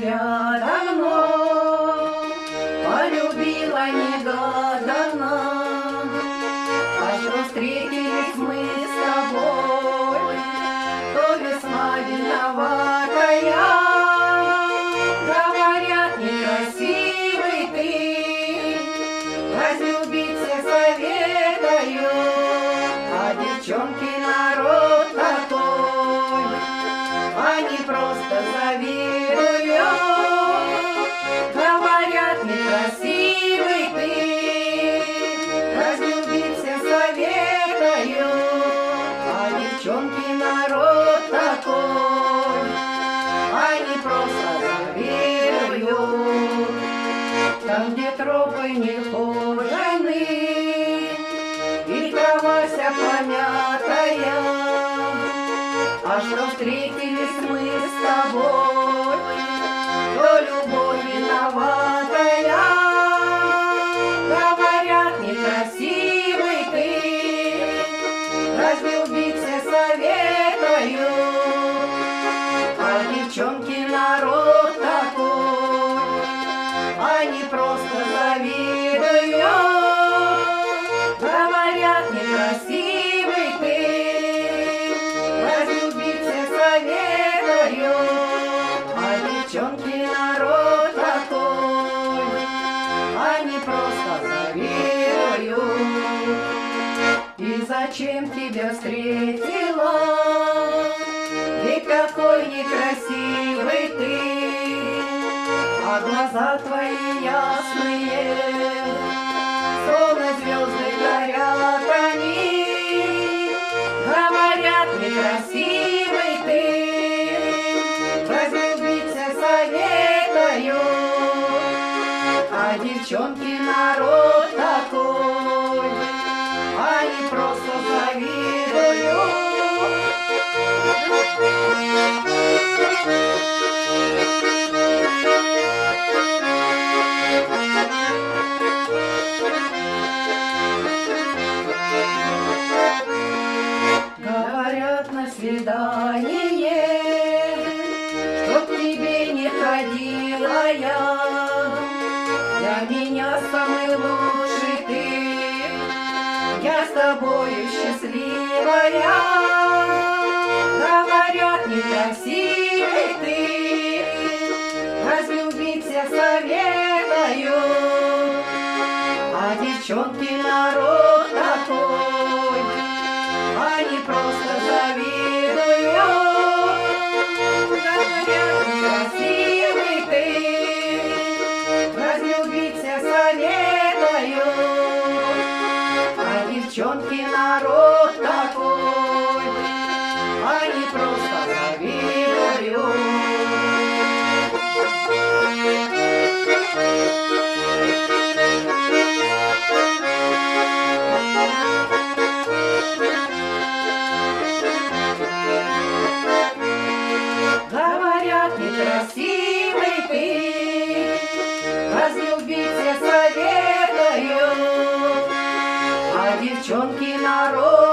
тебя давно, полюбила негаданно. А что встретились мы с тобой, то весна виноватая. Говорят, некрасивый ты, разлюбиться советую, а девчонки народ такой, они просто завидуют. Говорят, некрасивый ты, разлюбиться советую, а девчонки народ такой, они просто завидуют. Там, где тропы не хожены и трава вся помятая, а что встретились мы с тобой, то любовь виноватая. Говорят, некрасивый ты, разлюбиться советую, а девчонки народ такой, они просто завидуют. Говорят, некрасивый ты, разлюбиться советую, а девчонки народ такой, они просто завидуют. И зачем тебя встретила, ведь какой некрасивый ты, а глаза твои ясные, словно звезды горят они. Говорят, некрасивый ты, разлюбиться советую, а девчонки народ такой, они просто завидуют. Говорят, на свидание, чтоб к тебе не ходила я. Для меня самый лучший ты, я с тобою счастливая. Говорят, некрасивый ты, разлюбиться советую, а девчонки народ такой, они просто завидуют. Говорят, некрасивый ты, разлюбиться советую, а девчонки народ такой, они просто завидуют. Говорят, некрасивый ты, разлюбиться советую, а девчонки народ